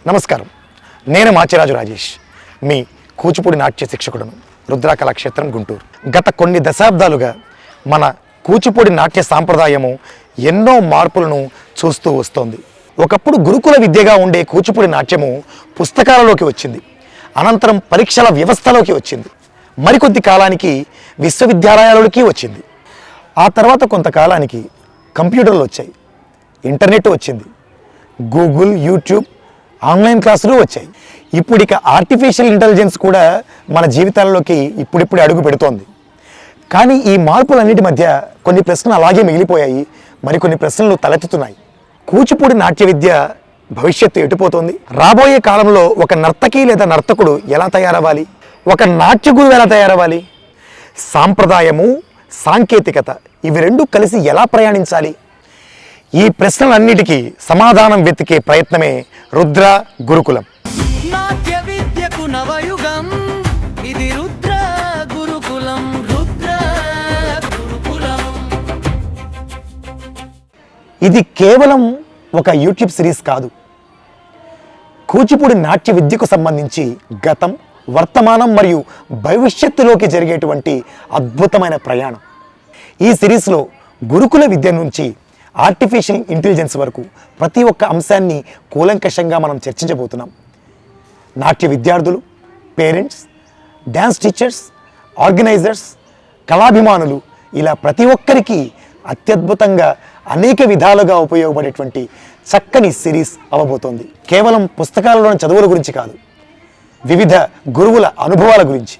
నమస్కారం, నేను మాచిరాజు రాజేష్, మీ కూచిపూడి నాట్య శిక్షకుడును, రుద్ర కళాక్షేత్రం గుంటూరు. గత కొన్ని దశాబ్దాలుగా మన కూచిపూడి నాట్య సాంప్రదాయము ఎన్నో మార్పులను చూస్తూ వస్తోంది. ఒకప్పుడు గురుకుల విద్యగా ఉండే కూచిపూడి నాట్యము పుస్తకాలలోకి వచ్చింది, అనంతరం పరీక్షల వ్యవస్థలోకి వచ్చింది, మరికొద్ది కాలానికి విశ్వవిద్యాలయాలలోకి వచ్చింది. ఆ తర్వాత కొంతకాలానికి కంప్యూటర్లు వచ్చాయి, ఇంటర్నెట్ వచ్చింది, గూగుల్, యూట్యూబ్, ఆన్లైన్ క్లాసులు వచ్చాయి. ఇప్పుడు ఇక ఆర్టిఫిషియల్ ఇంటెలిజెన్స్ కూడా మన జీవితాల్లోకి ఇప్పుడిప్పుడే అడుగు పెడుతోంది. కానీ ఈ మార్పులన్నిటి మధ్య కొన్ని ప్రశ్నలు అలాగే మిగిలిపోయాయి, మరికొన్ని ప్రశ్నలు తలెత్తుతున్నాయి. కూచిపూడి నాట్య విద్య భవిష్యత్తు ఎటుపోతోంది? రాబోయే కాలంలో ఒక నర్తకి లేదా నర్తకుడు ఎలా తయారవ్వాలి? ఒక నాట్య గురువు ఎలా తయారవ్వాలి? సాంప్రదాయము, సాంకేతికత ఇవి రెండు కలిసి ఎలా ప్రయాణించాలి? ఈ ప్రశ్నలన్నిటికీ సమాధానం వెతికే ప్రయత్నమే రుద్ర గురుకులం. నాట్య విద్యకు నవయుగం, ఇది రుద్ర గురుకులం. రుద్ర గురుకులం ఇది కేవలం ఒక యూట్యూబ్ సిరీస్ కాదు. కూచిపూడి నాట్య విద్యకు సంబంధించి గతం, వర్తమానం మరియు భవిష్యత్తులోకి జరిగేటువంటి అద్భుతమైన ప్రయాణం. ఈ సిరీస్లో గురుకుల విద్య నుంచి ఆర్టిఫిషియల్ ఇంటెలిజెన్స్ వరకు ప్రతి ఒక్క అంశాన్ని కూలంకషంగా మనం చర్చించబోతున్నాం. నాట్య విద్యార్థులు, పేరెంట్స్, డ్యాన్స్ టీచర్స్, ఆర్గనైజర్స్, కళాభిమానులు ఇలా ప్రతి ఒక్కరికి అత్యద్భుతంగా అనేక విధాలుగా ఉపయోగపడేటువంటి చక్కని సిరీస్ అవ్వబోతోంది. కేవలం పుస్తకాలలోని చదువుల గురించి కాదు, వివిధ గురువుల అనుభవాల గురించి,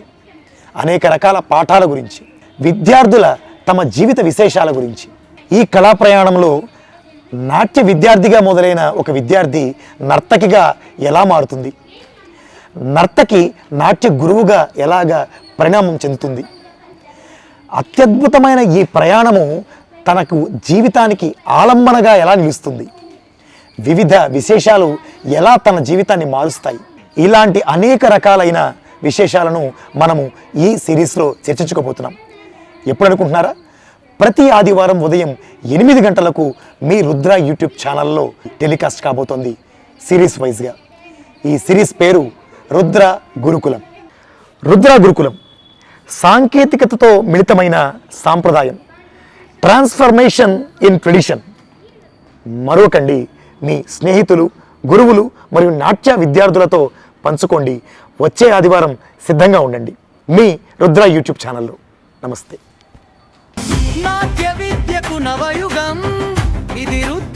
అనేక రకాల పాఠాల గురించి, విద్యార్థుల తమ జీవిత విశేషాల గురించి. ఈ కళా ప్రయాణంలో నాట్య విద్యార్థిగా మొదలైన ఒక విద్యార్థి నర్తకిగా ఎలా మారుతుంది, నర్తకి నాట్య గురువుగా ఎలాగా పరిణామం చెందుతుంది, అత్యద్భుతమైన ఈ ప్రయాణము తనకు జీవితానికి ఆలంబనగా ఎలా నిలుస్తుంది, వివిధ విశేషాలు ఎలా తన జీవితాన్ని మారుస్తాయి, ఇలాంటి అనేక రకాలైన విశేషాలను మనము ఈ సిరీస్లో చర్చించుకోబోతున్నాం. ఎప్పుడు అనుకుంటున్నారా? ప్రతి ఆదివారం ఉదయం 8 గంటలకు మీ రుద్ర యూట్యూబ్ ఛానల్లో టెలికాస్ట్ కాబోతోంది సిరీస్ వైజ్గా. ఈ సిరీస్ పేరు రుద్ర గురుకులం. రుద్ర గురుకులం సాంకేతికతతో మిళితమైన సాంప్రదాయం, ట్రాన్స్ఫర్మేషన్ ఇన్ ట్రెడిషన్. మరొకండి, మీ స్నేహితులు, గురువులు మరియు నాట్య విద్యార్థులతో పంచుకోండి. వచ్చే ఆదివారం సిద్ధంగా ఉండండి మీ రుద్ర యూట్యూబ్ ఛానల్లో. నమస్తే. నాట్య విద్యకు నవయుగం, ఇది రుద్ర